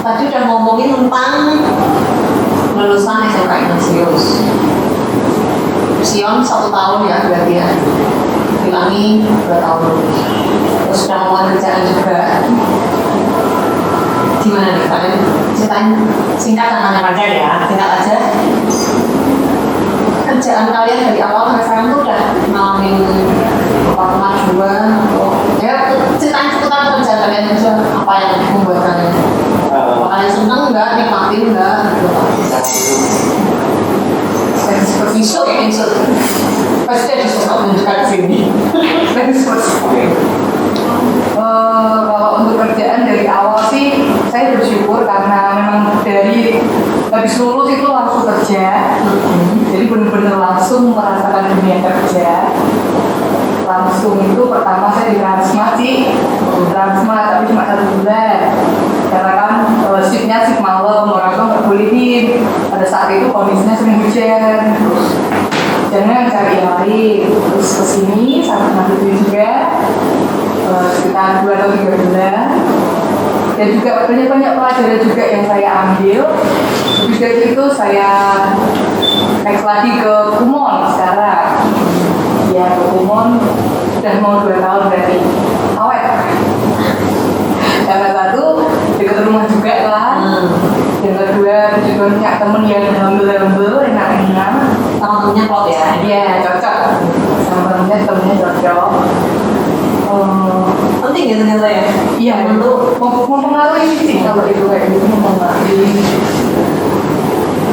tadi udah ngomongin tentang lulusan SMK Ignatius. Sion 1 tahun ya berarti ya. Bilangi 2 tahun. Terus udah ngomongin kerjaan juga. Gimana nih kalian ceritain singkat tentang aja ya, singkat aja. Kerjaan kalian dari awal sampai sekarang tuh udah ngalamin apa kemajuan atau ya ceritain seputar kerjaan kalian aja, apa yang membuat kalian kalian seneng nggak, nikmatin nggak dari superficial ya pasti ada sesuatu menunjukkan sini dari superficial. Kalau untuk kerjaan dari awal sih saya bersyukur karena memang dari habis lulus itu langsung kerja, jadi benar-benar langsung merasakan dunia kerja. Langsung itu pertama saya di Transmart sih, tapi cuma 1 bulan karena kan shiftnya shift malam, orang tuh nggak bolehin. Pada saat itu kondisinya sering hujan, terus jangan cari yang lain, terus kesini sampai nanti juga sekitar 2 atau 3 bulan. Dan juga banyak pelajaran juga yang saya ambil. Lebih dari itu saya next lagi ke Kumon sekarang. Ya ke Kumon sudah mau 2 tahun berarti awet. Karena satu dekat rumah juga kan. Yang kedua juga punya temen yang humble, enak-enak. Sama temennya klop ya? Iya cocok. Sama temennya cocok. Penting ya ternyata ya? Iya, itu mempengaruhi sih kalau itu kayak gitu, mempengaruhi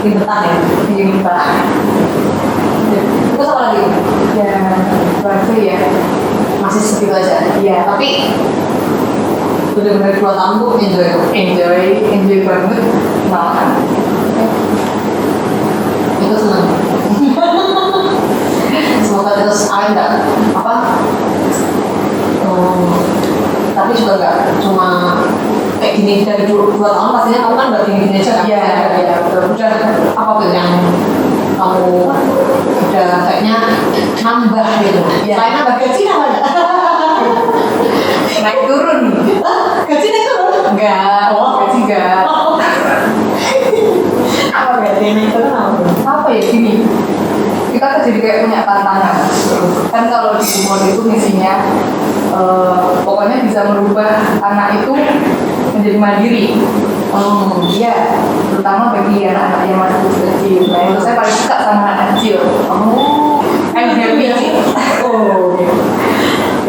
ribetan ya? ribetan. Terus apa lagi? Ya, berarti ya Masih segitu aja? Iya. Tapi benar-benar 2 tahun tuh enjoy banget malahan. Itu senang. Semoga terus nggak apa tapi juga nggak cuma kayak gini dari 2 tahun pastinya kamu kan nggak gini aja kan? Iya. Udah apa tuh yang kamu udah kayaknya nambah gitu? Selain nambah gaji namanya? Naik turun. Gaji naik turun? Enggak. Gaji enggak. Apa gaji naik turun apa ya gini? Kita kan jadi kayak punya tantangan. Kan kalau di Kumon itu misinya pokoknya bisa merubah anak itu menjadi mandiri. Iya, terutama bagi anak-anak yang masih kecil. Nah, itu saya paling suka sama anak kecil. I'm happy.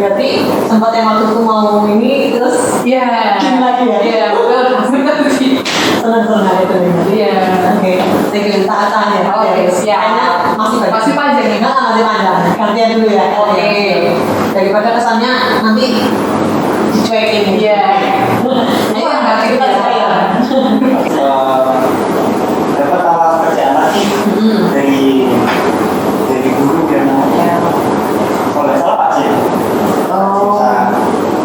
Berarti sempat yang waktu itu mau ini terus Iya. lagi ya? Iya, betul sih. Senang itu nih. Iya. Oke, thank you. Tahan ya. Oke, siap. Masih panjang nih. Masih panjang. Gantian dulu ya. Oke. Daripada kesannya nanti dicuekin. Iya. Ini yang nanti kita dapat tawaran kerjaan lagi dari guru yang kalau nggak salah Pak sih. Bisa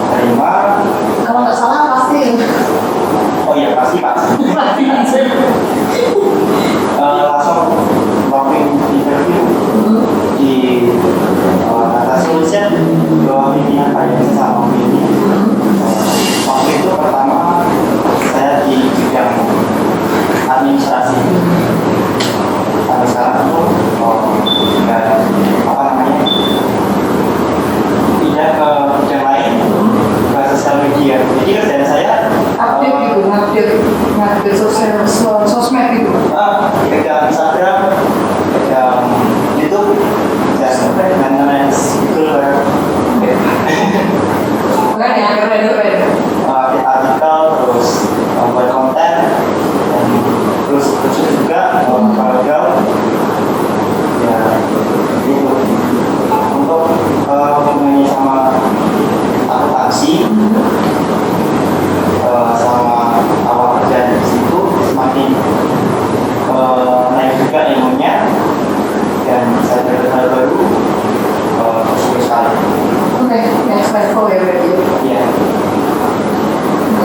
terima. Kalau nggak salah pasti. Oh iya pasti Pak. Langsung waktu interview di atas tulisnya bahwa pimpinan Pak Yansa sama ini. Waktu itu pertama saya di bidang administrasi. Tapi sekarang tuh pindah ke bidang lain, ke sosial media. Jadi kerjaan saya update sosmed gitu. pegang Instagram, pegang YouTube, dan Google Kan ya, keren. update artikel, terus buat konten, dan terus juga kalau ya itu untuk hubungannya sama akuntansi sama awal kerjaan di situ semakin naik juga ilmunya dan saya belajar hal baru sesuai sekali. Oke, next level ya berarti. Iya.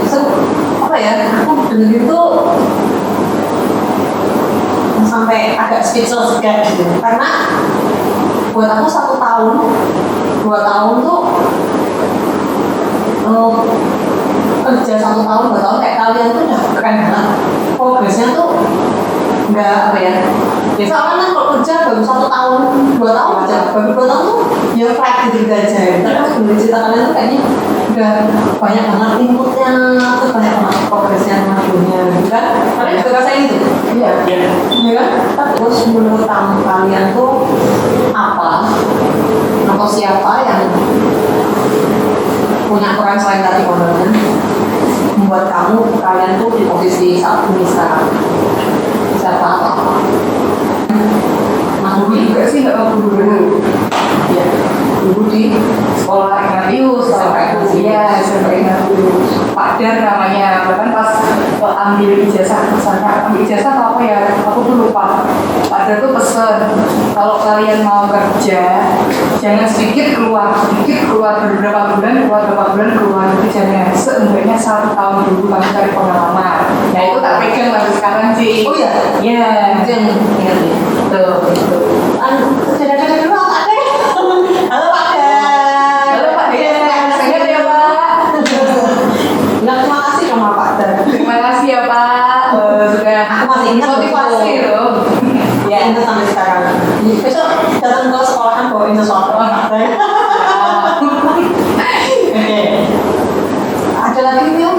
Itu apa ya? Aku dengar itu sampai agak speechless juga gitu. Karena buat aku 1 tahun, 2 tahun tuh kerja 1 tahun, 2 tahun kayak kalian tuh udah keren banyak banget inputnya, terus banyak banget progresnya majunya, gitu kan? Kalian juga rasain itu? Iya. Iya kan? Terus menurut kalian tuh apa atau siapa yang punya peran selain tadi ownernya membuat kalian tuh di posisi saat ini sekarang? Siapa atau apa? Mas Budi Juga sih nggak mau dulu. ya, dulu di Sekolah Ignatius, iya, SMP Ignatius. Pak Dar namanya, bahkan pas ambil ijazah apa ya, aku tuh lupa. Pak Dar tuh pesen, kalau kalian mau kerja, jangan sedikit keluar beberapa bulan keluar, tapi jangan seenggaknya 1 tahun dulu kamu cari pengalaman. Nah itu tak pegang sampai sekarang sih. oh iya, Iya. itu yang ingat nih. Betul. Dadah dulu Pak Dek. Halo Pak Dek. Halo Pak Dar, sehat ya Pak? Bilang terima kasih sama Pak Dek. Terima kasih ya Pak, sudah Aku masih ingat motivasi betul. loh. Ya ingat sampai sekarang. Besok datang ke sekolahan bawain sesuatu Pak Dek. Oke. Ada lagi nih Om?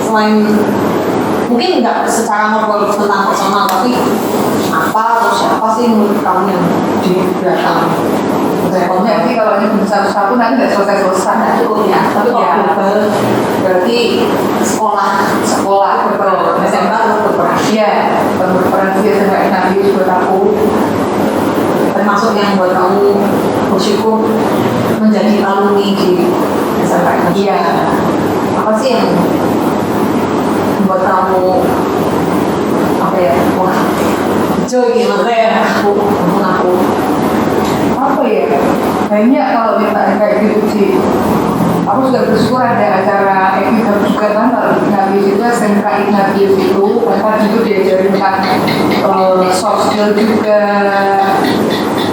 Selain mungkin nggak secara ngobrol tentang personal, tapi apa atau siapa sih menurut kamu yang di belakang Pokoknya sih kalau ini satu-satu nanti nggak selesai-selesai. cukup ya, tapi kalau Ya. global berarti sekolah betul. SMK harus berperan, Iya, berperan sih sampai nanti buat aku. termasuk yang buat kamu bersyukur menjadi alumni di SMK. Iya. Apa sih yang membuat kamu apa ya, wah joy gitu ya, aku Apa ya? Banyak kalau minta kayak gitu sih. Aku juga bersyukur ada acara Ignatius juga kan, kalau Ignatius itu SMK Ignatius itu bahkan itu diajarin soft skill juga,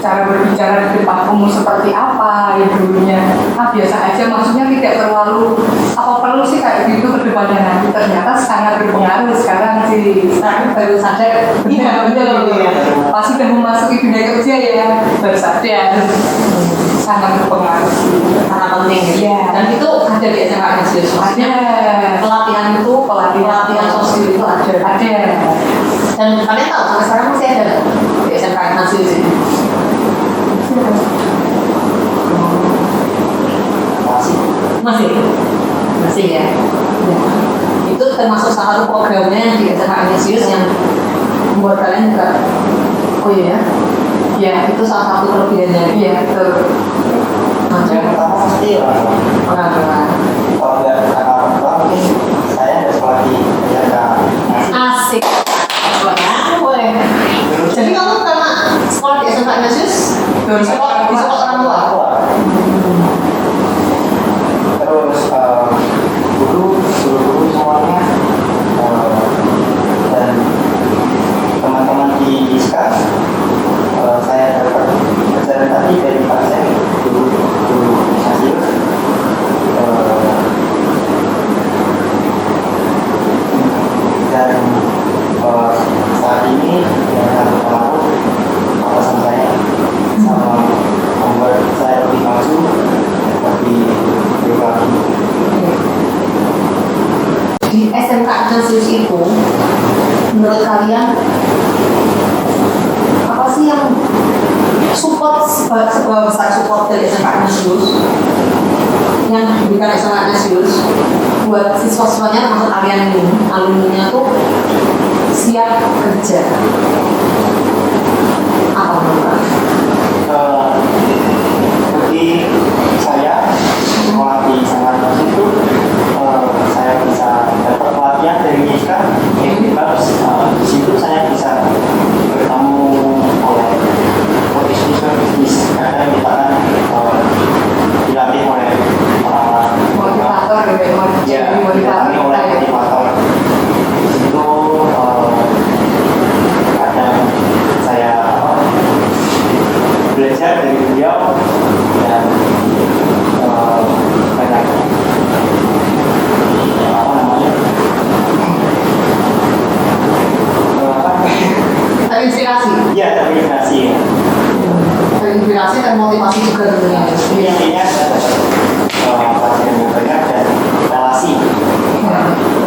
cara berbicara di depan umum seperti apa ya dulunya. Nah biasa aja, maksudnya tidak terlalu apa perlu sih kayak gitu ke depannya, nanti ternyata sangat berpengaruh sekarang sih. Sekarang baru sadar, iya betul ya. Pas sudah memasuki dunia kerja ya baru sadar sangat berpengaruh sih. sangat penting ya. Iya. Dan itu ada di SMK Ignatius. Ada. Pelatihan itu, pelatihan sosial itu ada. Ada. Dan kalian tahu sampai sekarang masih ada nggak di SMK Ignatius ini? Masih ya. Itu termasuk salah satu programnya di SMK Ignatius yang membuat kalian juga, oh iya, ya itu salah satu kelebihannya. Iya betul. Yang pertama pasti Pengalaman. kalau nggak apa-apa mungkin saya ada sekolah di SMK Asik. Ya, boleh. Jadi kamu karena sekolah di SMK Ignatius, di sekolah orang tua. Terus guru semuanya dan teman-teman di ISKA saya dapat pelajaran tadi dari Pak Sen, guru Ignatius. Dan saat ini yang sangat pengaruh atasan saya sama membuat saya lebih maju, lebih lagi. Di SMK Ignatius itu, menurut kalian apa sih yang support sebuah besar support dari SMK Ignatius yang diberikan SMK Ignatius buat siswa-siswanya termasuk kalian ini, alumninya tuh siap kerja? Apa menurut kalian? Bagi saya sekolah di Sangat itu saya bisa dapat pelatihan dari ISKA yang bagus. Di situ saya bisa bertemu oleh bisnis karena kita kan dilatih oleh orang-orang Motivator ya, dilatih oleh motivator. Di situ kadang saya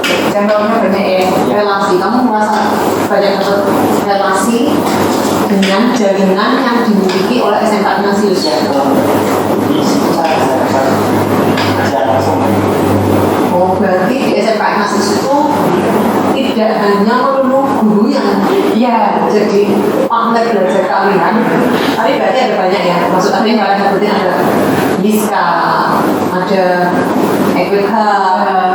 Contohnya banyak ya. relasi, kamu merasa banyak dapat relasi dengan jaringan yang dimiliki oleh SMK Ignatius. Ya, jadi saya dapat kerja langsung. Oh, berarti di SMK Ignatius itu tidak hanya melulu guru yang jadi partner belajar kalian, tapi berarti ada banyak ya. Maksud aku yang kalian sebutin ada Liska, ada EQK,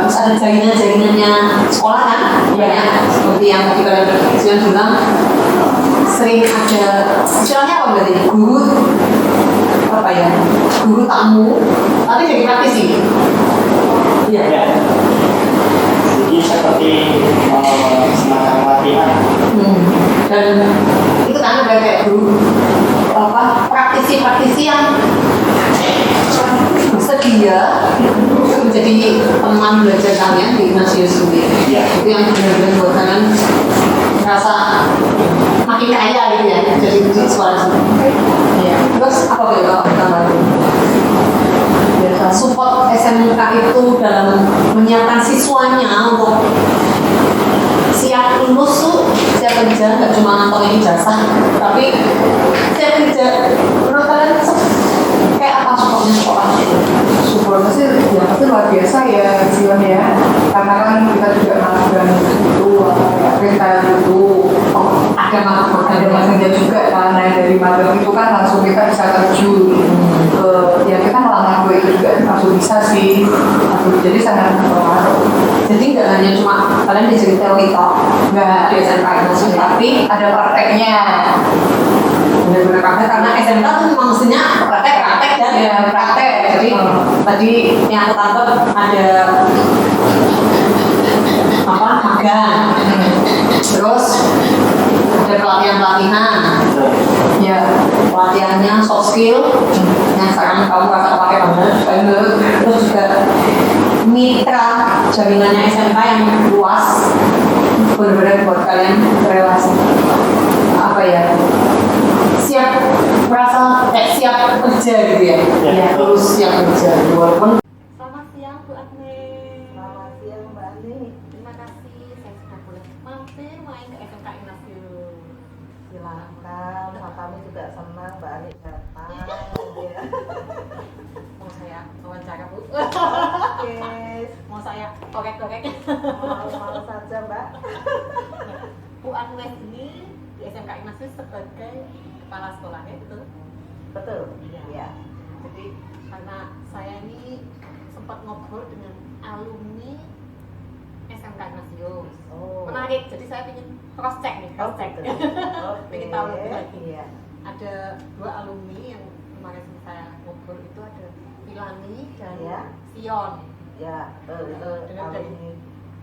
terus ada jaringan-jaringannya sekolah kan? Banyak seperti yang tadi kalian bilang sering ada istilahnya apa berarti guru apa ya, guru tamu tapi jadi praktisi. Iya. Ya. Jadi seperti semacam latihan. Dan itu kan ada kayak guru apa praktisi yang bersedia menjadi teman belajar kalian di Ignatius sendiri. Iya. Itu yang benar-benar buat kalian merasa makin kaya gitu ya, jadi suara sendiri. Iya. Terus apa kalau tambahin? Support SMK itu dalam menyiapkan siswanya untuk siap lulus tuh, siap kerja, nggak cuma ngantongin ijazah, tapi siap kerja. Menurut kalian kayak apa supportnya sekolah? Supportnya sih ya pasti luar biasa ya Zion ya, karena kan kita juga magang itu kita itu Ada ada masanya juga karena dari magang itu kan langsung kita bisa terjun ke ya kita ngelamar gue itu juga langsung bisa sih, jadi sangat berpengaruh. Jadi nggak hanya cuma kalian diajarin teori toh, nggak di SMK itu, tapi Ada prakteknya. benar-benar praktek karena SMK tuh memang mestinya praktek dan Ya, praktek. Jadi tadi yang aku tangkap ada apa magang, terus ada pelatihan Ya, pelatihannya soft skill yang sekarang kamu rasa pakai banget, terus juga mitra jaringannya SMK yang luas, benar-benar buat kalian relasi apa ya, siap merasa siap kerja gitu ya, Ya. terus siap kerja walaupun. Selamat siang Bu Agnes. Selamat siang Mbak Ani. Terima kasih saya sudah boleh mampir main ke SMK Ignatius. Silakan, kami juga senang Mbak Ani datang. Ya. Mau saya wawancara Bu? Oke, Mau saya korek-korek? mau saja Mbak. Bu Agnes ini di SMK Ignatius sebagai kepala sekolahnya betul? Betul. Ya. Jadi karena saya ini sempat ngobrol dengan alumni SMK Ignatius. Oh. Menarik, jadi saya ingin cross check nih, cross check. Oke. Pengen tahu lebih lagi. Iya. Ada 2 alumni yang kemarin saya ngobrol itu ada Milani dan Ya. Sion. Ya, itu Dengan alumni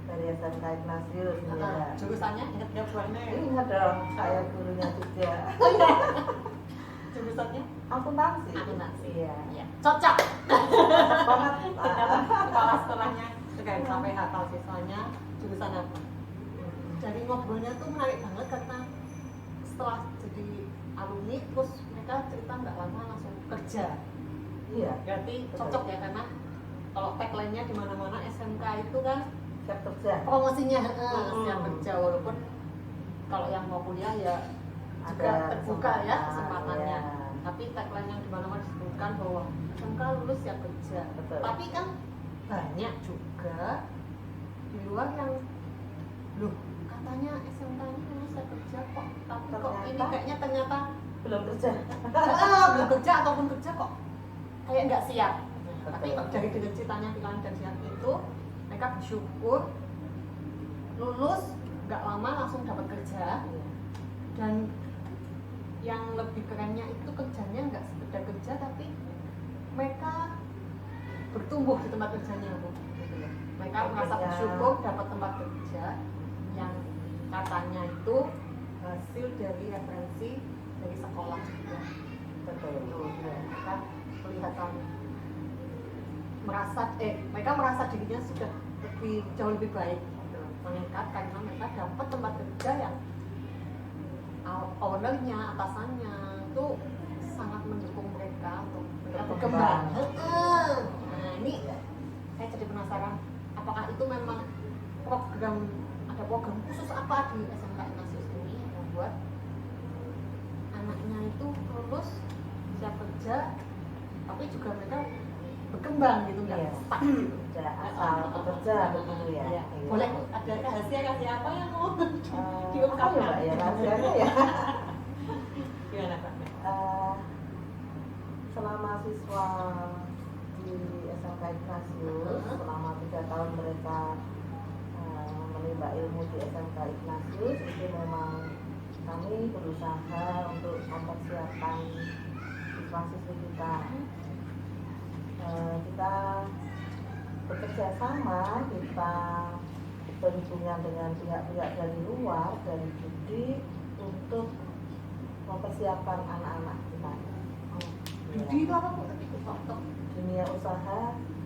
dari SMK Ignatius. Ya. Jurusannya ingat nggak Bu Agnes? Ingat dong, saya gurunya juga. Jurusannya Akuntansi. akuntansi. Iya. Iya. Cocok. Banget. Kepala sekolahnya juga sampai hafal siswanya jurusan apa. Dari ngobrolnya tuh menarik banget karena setelah jadi alumni terus mereka cerita nggak lama langsung kerja. Iya. Berarti cocok ya karena kalau tagline-nya di mana-mana SMK itu kan Siap kerja. promosinya siap kerja, walaupun kalau yang mau kuliah ya juga Ada terbuka ya kesempatan, kesempatannya. ya. Tapi tagline yang di mana-mana disebutkan bahwa SMK lulus siap kerja. Betul. Tapi kan banyak juga di luar yang loh katanya SMK ini lulus siap kerja kok, tapi kok ini kayaknya ternyata Belum kerja. belum kerja ataupun kerja kok kayak nggak siap. Tapi Betul. dari ceritanya Pilan dan Siap itu mereka bersyukur lulus nggak lama langsung dapat kerja, dan yang lebih kerennya itu kerjanya nggak sekedar kerja tapi mereka bertumbuh di tempat kerjanya Bu. Mereka merasa bersyukur dapat tempat kerja yang katanya itu hasil dari referensi dari sekolah juga. Betul. Ya, mereka kelihatan mereka merasa dirinya sudah jauh lebih baik gitu, meningkat karena mereka dapat tempat kerja yang ownernya, atasannya itu sangat mendukung mereka untuk mereka berkembang. Nah ini saya jadi penasaran, apakah itu memang ada program khusus apa di SMK Ignatius ini yang membuat anaknya itu lulus siap kerja, tapi juga mereka berkembang gitu, nggak Iya. stuck gitu. Tidak asal bekerja begitu ya. Iya. Iya. Boleh ada rahasia kasih apa yang mau Apa diungkapkan? ya Mbak ya rahasianya ya? Gimana Pak? Selama siswa di SMK Ignatius, selama 3 tahun mereka menimba ilmu di SMK Ignatius, itu memang kami berusaha untuk mempersiapkan siswa-siswi kita. Kita bekerja sama, kita berhubungan dengan pihak-pihak dari luar, dari Budi, untuk mempersiapkan anak-anak kita. Judi itu apa Bu? Tadi untuk Dunia usaha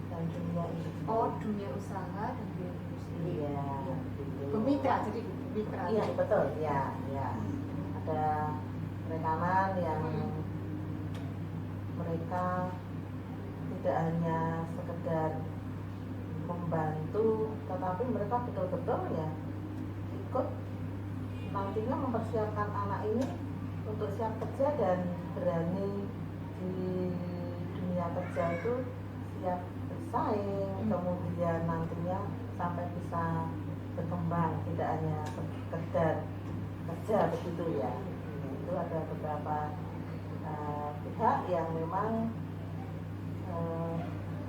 dan dunia industri. dunia usaha dan dunia industri. Iya. Bermitra, jadi bermitra. Iya betul, ya. Ada rekanan yang mereka tidak hanya sekedar membantu, tetapi mereka betul-betul ya ikut nantinya mempersiapkan anak ini untuk siap kerja dan berani di dunia kerja itu siap bersaing, kemudian nantinya sampai bisa berkembang, tidak hanya sekedar kerja begitu ya. Itu ada beberapa pihak yang memang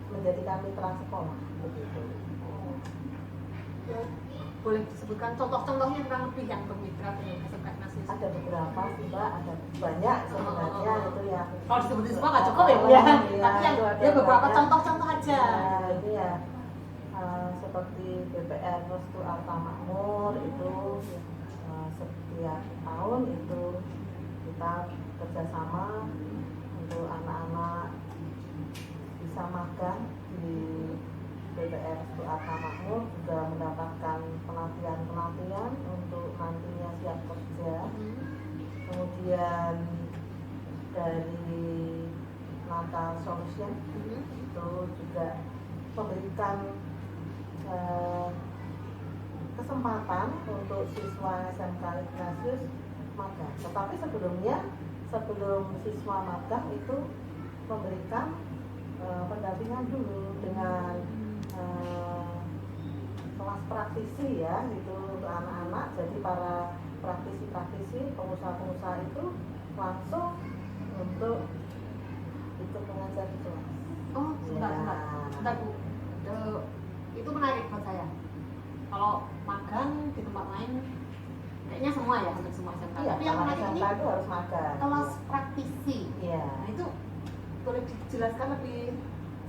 menjadikan mitra sekolah begitu. Boleh disebutkan contoh-contohnya kurang lebih yang bermitra dengan SMK Ignatius? Ada beberapa sih Mbak, ada banyak sebenarnya itu ya. Kalau disebutin semua nggak cukup ya Bu ya? Iya, Tapi yang itu ada ya beberapa banyak. contoh-contoh aja. Nah, itu ya seperti BPR Restu Arta Makmur itu setiap tahun itu kita kerjasama untuk anak-anak bisa magang di BPR Restu Arta Makmur, juga mendapatkan pelatihan untuk nantinya siap kerja. Kemudian dari Natal Solution itu juga memberikan kesempatan untuk siswa SMK Ignatius magang. Tetapi sebelum siswa magang itu memberikan pendampingan dulu dengan kelas praktisi ya, gitu untuk anak-anak. Jadi para praktisi-praktisi, pengusaha-pengusaha itu langsung untuk ikut mengajar di kelas. Oh, sebentar Bu. Itu menarik buat saya. Kalau magang di tempat lain, kayaknya semua ya, hampir semua SMK. Iya, Tapi yang kalau menarik ini SMK itu harus magang. kelas praktisi. Iya. Nah itu boleh dijelaskan lebih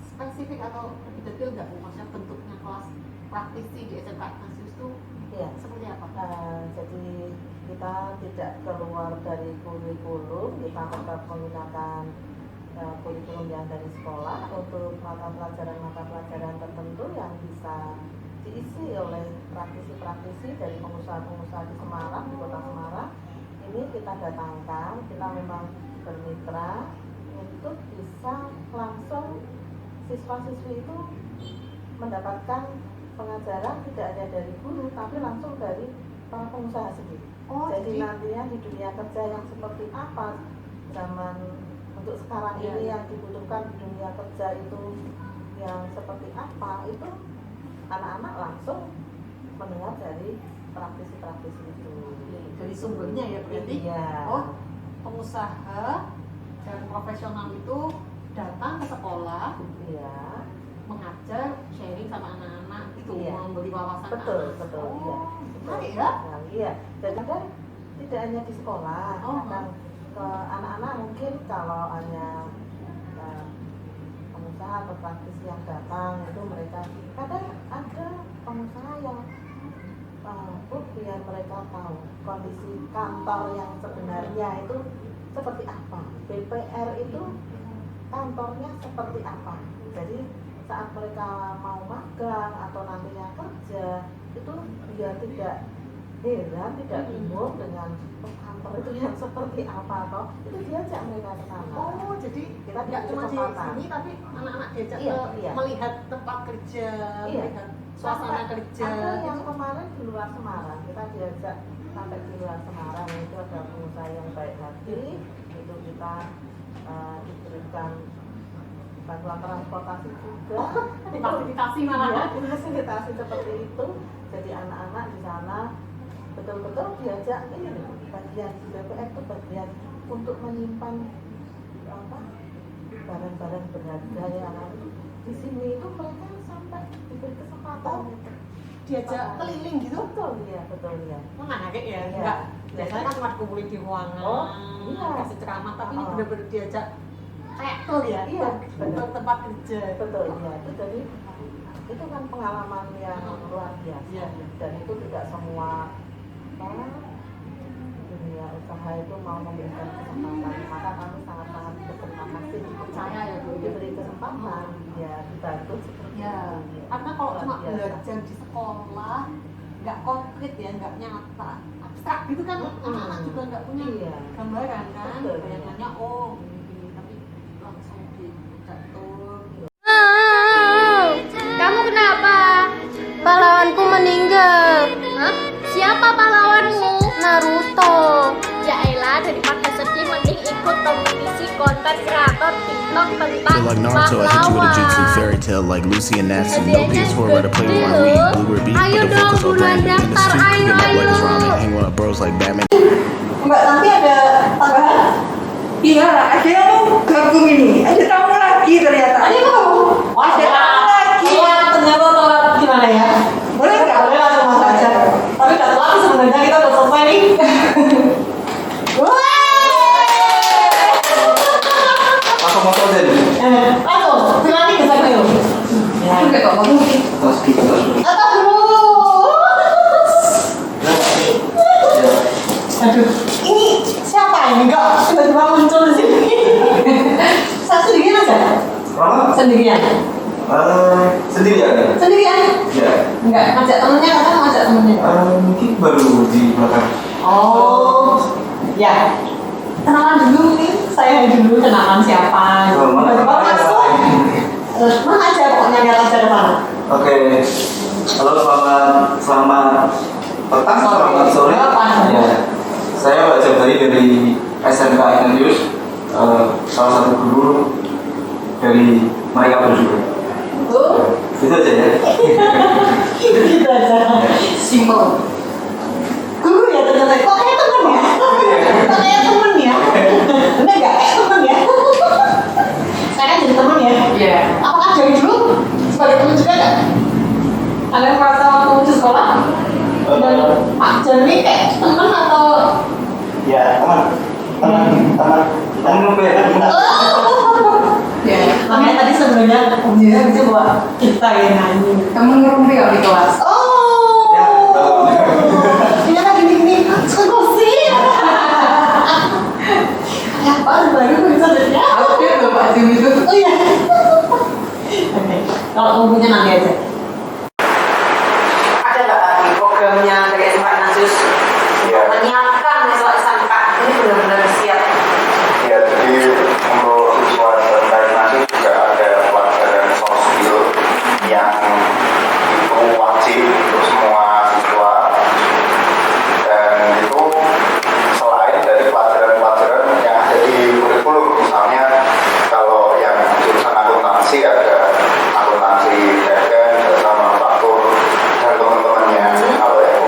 spesifik atau lebih detail nggak Bu? Maksudnya bentuknya kelas praktisi di SMK Ignatius itu Iya. seperti apa? Jadi kita tidak keluar dari kurikulum, kita tetap menggunakan kurikulum yang dari sekolah untuk mata pelajaran tertentu yang bisa diisi oleh praktisi-praktisi dari pengusaha-pengusaha di Semarang, di kota Semarang. Ini kita datangkan, kita memang bermitra untuk bisa langsung siswa-siswi itu mendapatkan pengajaran tidak hanya dari guru, tapi langsung dari para pengusaha sendiri. Jadi nantinya di dunia kerja yang seperti apa, zaman untuk sekarang ini yang dibutuhkan di dunia kerja itu yang seperti apa, itu anak-anak langsung mendengar dari praktisi-praktisi itu. Dari sumbernya ya berarti. Iya. Oh, pengusaha dan profesional itu datang ke sekolah, Iya. mengajar, sharing sama anak-anak gitu, Iya. memberi wawasan. Betul, anak. betul. Oh, Iya. menarik ya? Nah, iya. Dan kadang tidak hanya di sekolah, Oh, kadang ke anak-anak mungkin kalau hanya pengusaha atau praktisi yang datang itu mereka kadang ada pengusaha yang biar mereka tahu kondisi kantor yang sebenarnya itu seperti apa, BPR itu kantornya seperti apa. Jadi saat mereka mau magang atau nantinya kerja itu biar tidak heran, tidak bingung dengan kantor itu yang seperti apa, atau itu diajak mereka ke sana. Oh, jadi Kita nggak diberi cuma di kesempatan. sini, tapi anak-anak diajak Iya, ke iya. melihat tempat kerja, Iya. melihat suasana kerja. Ada yang kemarin di luar Semarang, kita diajak sampai di luar Semarang, itu ada pengusaha yang baik hati, itu kita diberikan bantuan transportasi juga, Fasilitasi malah. ya, fasilitasi seperti itu. Jadi anak-anak di sana betul-betul diajak ini loh, bagian di BPF itu bagian untuk menyimpan apa barang-barang berharga yang di sini itu mereka sampai diberi kesempatan Diajak keliling gitu. betul ya. Menarik ya. Iya. Enggak. Biasanya kan cuma kumpulin di ruangan. Oh, iya. Kasih ceramah, tapi ini Oh. benar-benar diajak kayak tuh ya. Iya, Ke benar. tempat kerja. Betul ya, itu jadi itu kan pengalaman yang luar biasa. Iya. Dan itu tidak semua dunia usaha itu mau memberikan kesempatan, maka kami sangat-sangat berterima kasih Percaya ya, Bu. diberi kesempatan ya dibantu seperti Ya, itu. karena kalau cuma Luar biasa. belajar di sekolah nggak konkret ya, nggak nyata, abstrak gitu kan, anak-anak juga nggak punya Iya. gambaran kan, Betul. bayangannya oh gini, tapi langsung dicatur. Kamu kenapa? Pahlawanku meninggal. Hah? Siapa pahlawanmu? Naruto. Ya elah, daripada sedih mending ikut kompetisi konten kreator TikTok tentang Feel like Naruto, I hit you with a jutsu fairy tale like Lucy and Natsu. No PS4, rather play with my weed, blueberry beef, Ayo but the dong, focus on buruan branding in the daftar, street. ayo, Cooking up like it's ayo. ramen, hang with bros like Batman. Mbak, nanti ada tambahan? Iya, ada yang gabung ini. Ada tamu lagi ternyata. Ada kamu? Ada tamu lagi. Wah, ternyata telat gimana ya? Boleh nggak? Boleh langsung masuk aja. Tapi udah telat sebenarnya, kita udah selesai nih. Langsung masuk aja nih. Langsung, silakan ke sana yuk. Aku nggak tahu ngomong sih. Atau dulu. Aduh, ini siapa ini enggak tiba-tiba muncul di sini? Saya sendirian aja. Berapa? Sendirian. Sendirian ya? Sendirian. Ya. Enggak ngajak temennya, kadang ngajak temennya. Mungkin baru di belakang. Oh, ya. Kenalan dulu nih, saya dulu kenalan siapa? Oh, mana? Tiba-tiba masuk. Terus mana aja pokoknya lihat aja ke sana. Oke. Halo, selamat petang, selamat sore. Ya. Saya Pak Jabari dari SMK Inandius, salah satu guru dari mereka berdua. Itu aja ya. Gitu aja. Simple. Guru ya ternyata. Kok kayak temen ya? Kok kayak temen ya? Bener nggak? Kayak temen ya? Saya kan jadi temen ya? Iya. Apakah dari dulu sebagai temen juga nggak? Kalian merasa waktu di sekolah? Dan Pak Jani kayak temen atau? Ya, teman beda. Ya. Makanya tadi sebenarnya dia bisa bawa kita yang nyanyi. Kamu ngerumpi kalau di kelas. Oh, Ya, ini lagi gini, sih. Ya, Pak baru bisa jadi. Aku dia loh Pak Jim itu. Oh iya. Oke, kalau kamu punya nanti aja. Ada nggak lagi programnya dari SMK Nasus menyiapkan siswa SMK ini benar-benar siap? Ya, jadi untuk siswa SMK masih juga ada pelajaran soft skill yang itu wajib untuk semua siswa, dan itu selain dari pelajaran-pelajaran yang ada di kurikulum. Misalnya kalau yang jurusan akuntansi ada akuntansi dagang, jasa manufaktur, dan teman-temannya. Kalau yang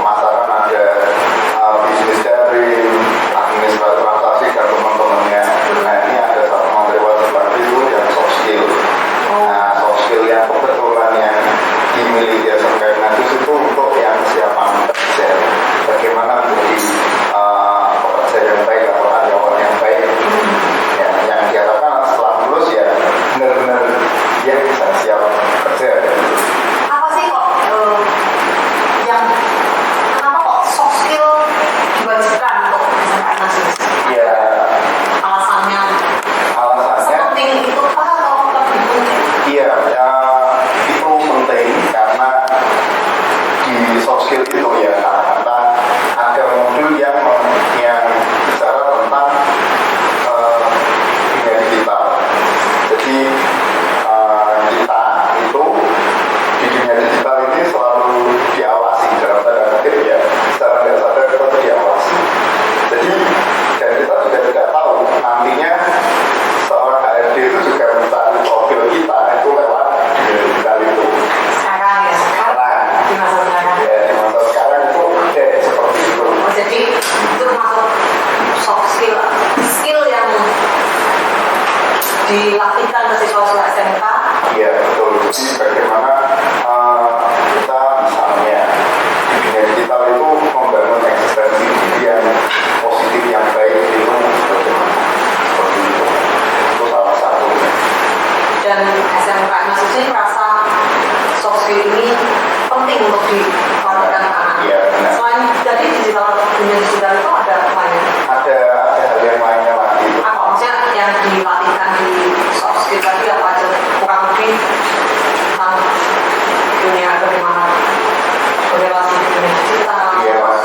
digital. Iya, Mas.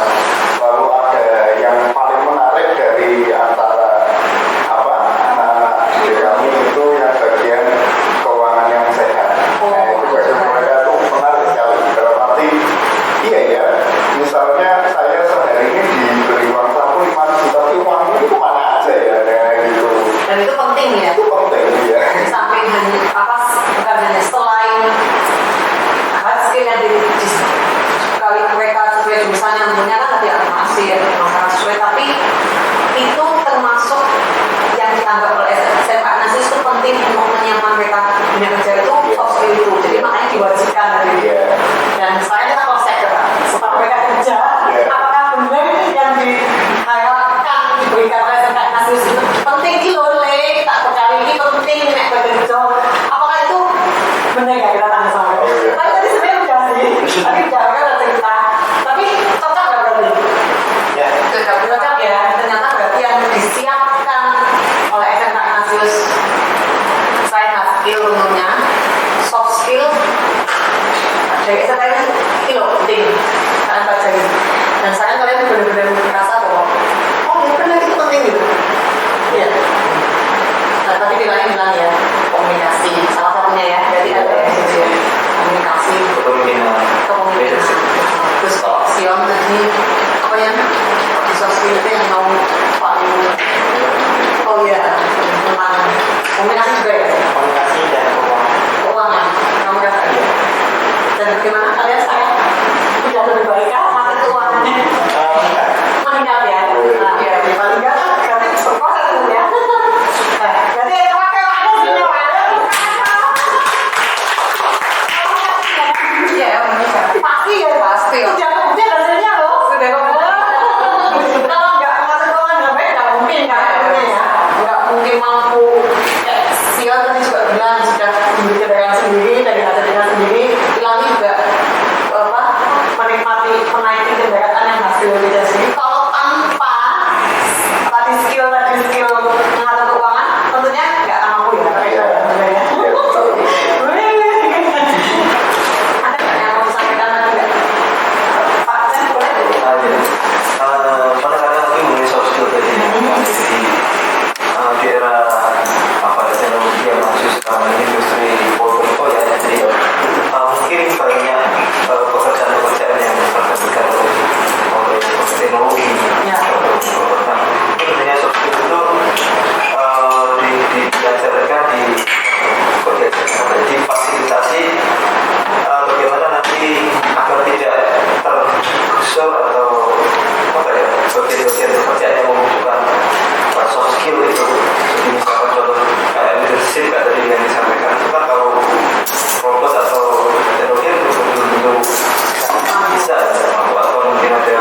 Lalu ada yang paling menarik dari antara anak-anak didik kami itu yang bagian keuangan yang sehat. Itu bagi mereka tuh menarik sekali. Dalam arti, iya ya, misalnya saya sehari ini diberi uang saku 5 juta, tapi uang itu kemana aja ya, gitu. Dan itu penting ya. Itu penting, ya. Di samping bukan hanya selain skill yang kali mereka sesuai jurusan yang punya kan tadi animasi ya, sesuai, tapi itu termasuk yang dianggap oleh SMA Nasis itu penting untuk menyiapkan mereka dunia kerja itu soft skill itu, jadi makanya diwajibkan gitu. Dan sekarang kita cross check setelah mereka kerja, apakah benar yang diharapkan diberikan oleh SMA Nasis itu penting gitu loh, tak percaya ini penting nek bekerja, apakah itu benar nggak, kita tanya sama mereka. Tapi tadi sebenarnya udah sih, tapi jaga dan cerita, tapi cocok nggak berarti? Ya. Cocok ya, ternyata berarti yang disiapkan oleh SMA Ignatius selain hard skill umumnya, soft skill dari SMA skill penting kalian baca ini, dan saya kalian benar-benar merasa bahwa oh ya benar itu penting gitu. Iya. Nah tadi bilangnya bilang ya komunikasi salah satunya ya, jadi ada yang disebut komunikasi, Kepemimpinan. terus kalau Sion tadi apa ya di soft skill itu yang mau paling oh ya tentang komunikasi juga ya, Komunikasi dan keuangan kamu kata ya. Dan bagaimana kalian sekarang sudah lebih baik kan mata keuangannya meningkat ya? Nah ya paling enggak kan berarti berproses ya. Berarti yang pakai ada sini Iya, meningkat. pasti ya Pasti. sudah kemudian hasilnya loh sudah kemudian kalau nggak masuk keuangan nggak baik nggak mungkin kan ya, nggak mungkin mampu kayak Sion tadi juga bilang sudah memiliki kendaraan sendiri dari hasil dengan sendiri, Ilani juga menikmati menaiki kendaraan yang hasil beda sendiri. Kalau tanpa tadi skill mengatur keuangan tentunya nggak akan mampu ya mereka ya. Ada yang mau disampaikan lagi nggak? Pak Sen boleh? Pada kadang mungkin mengenai soft skill tadi di era teknologi yang masuk sekarang ini industri 4.0 ya, jadi mungkin banyak pekerjaan-pekerjaan yang tergantikan oleh teknologi. Ya. Nah, tentunya soft skill itu diajarkan difasilitasi bagaimana nanti agar tidak tergusur atau bagian-bagian pekerjaan yang membutuhkan soft skill itu. Jadi misalkan contoh leadership tadi yang disampaikan itu kan kalau robot atau teknologi belum bisa atau mungkin ada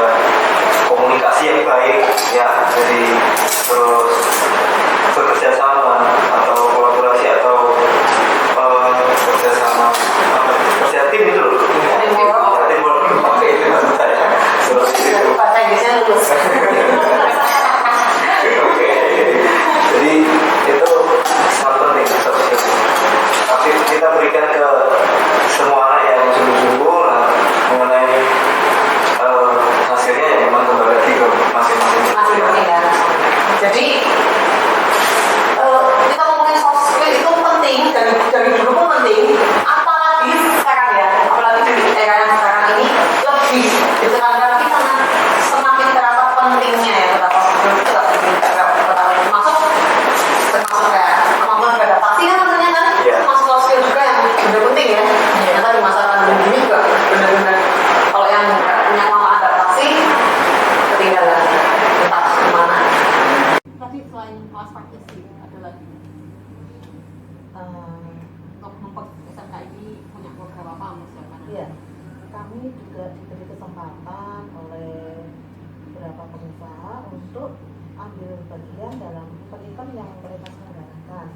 komunikasi yang baik ya, jadi terus bekerja sama atau kolaborasi atau kerja sama kerja tim itu loh. Teamwork oke, itu maksud saya seperti itu. Bahasa Inggrisnya lulus. Oke, jadi itu sangat penting soft skill. Tapi kita berikan ke semua anak yang sungguh-sungguh mengenai hasilnya ya memang kembali lagi ke masing-masing ya. Jadi kita ngomongin soft skill itu penting dari dulu pun penting. Apalagi sekarang ya, apalagi di era yang sekarang ini lebih ditekankan lagi karena semakin terasa pentingnya ya betapa soft skill itu termasuk kayak kemampuan beradaptasi kan tentunya kan, termasuk soft skill juga yang benar penting ya. Ternyata di masa pandemi ini juga benar-benar kalau yang nggak punya kemampuan adaptasi ketinggalan entah kemana. Tadi selain kelas praktisi ada lagi untuk SMK ini punya program apa misalkan? Iya, kami juga diberi kesempatan oleh beberapa pengusaha untuk ambil bagian dalam event yang mereka selenggarakan.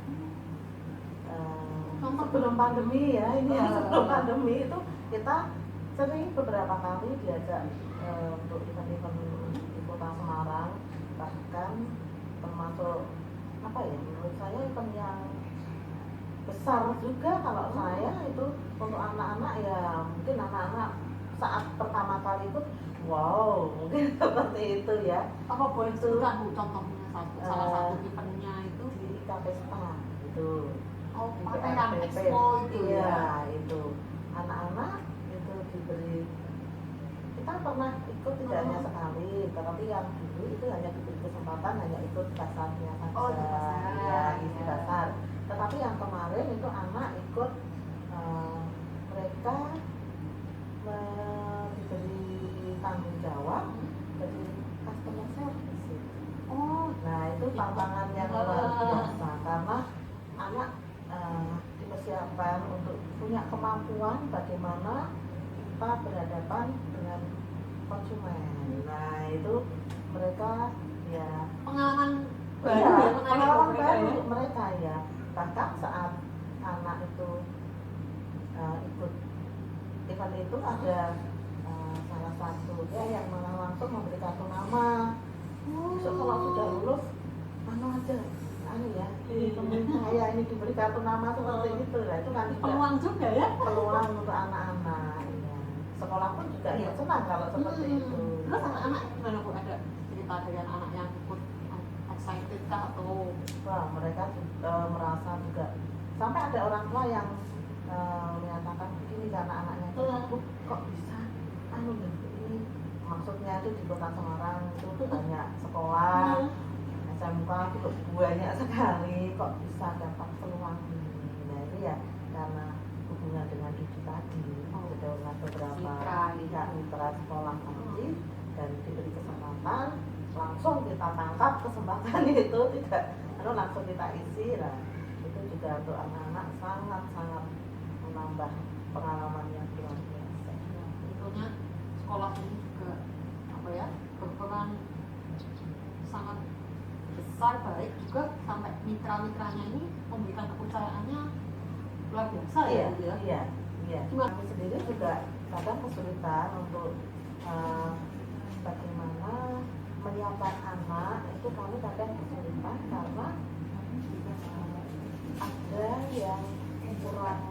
Sebelum pandemi ya, ini ya sebelum pandemi itu kita sering beberapa kali diajak untuk event-event di Kota Semarang, bahkan termasuk apa ya, menurut saya event yang besar juga kalau saya itu untuk anak-anak ya, mungkin anak-anak saat pertama kali ikut, wow, mungkin seperti itu ya. Apa boleh cerita Bu contohnya salah satu eventnya itu? Di Kapesta itu. Oh, Di pakaian PRPP. expo itu Iya, ya. itu anak-anak itu diberi, kita pernah ikut tidak hanya sekali, tetapi yang dulu itu hanya diberi kesempatan hanya ikut dasarnya saja. Oh, di dasar. Ya, isi dasar. Tetapi yang kemarin itu anak ikut mereka diberi tanggung jawab jadi customer service. Oh, Nah itu tantangan yang luar biasa karena anak dipersiapkan untuk punya kemampuan bagaimana kita berhadapan dengan konsumen. Nah itu mereka ya pengalaman baru iya, ya, pengalaman mereka baru ya. untuk mereka ya. Bahkan saat anak itu ikut event itu ada salah satu ya yang malah langsung memberi kartu nama. Besok kalau sudah lulus, aja, ya, temen saya ini diberi kartu nama seperti itu. Nah itu kan juga Peluang juga ya. peluang untuk anak-anak. Ya. Sekolah pun juga ya senang kalau seperti itu. Terus anak-anak gimana Bu, ada cerita dengan anak yang ikut excited kah atau Wah, mereka merasa juga sampai ada orang tua yang menyatakan begini karena anaknya itu kok bisa ini maksudnya itu di kota Semarang itu banyak sekolah SMK itu banyak sekali kok bisa dapat peluang ini. Nah itu ya karena hubungan dengan ibu tadi dengan beberapa mitra sekolah tadi dan diberi kesempatan langsung kita tangkap kesempatan itu tidak langsung kita isi lah. Itu juga untuk anak-anak sangat-sangat menambah pengalaman yang luar biasa. tentunya sekolah ini juga apa ya berperan sangat besar, baik juga sampai mitra-mitranya ini memberikan kepercayaannya luar biasa ya Bu ya. Iya. Kami sendiri juga kadang kesulitan untuk bagaimana menyiapkan anak itu kami kadang kesulitan karena ada yang kurang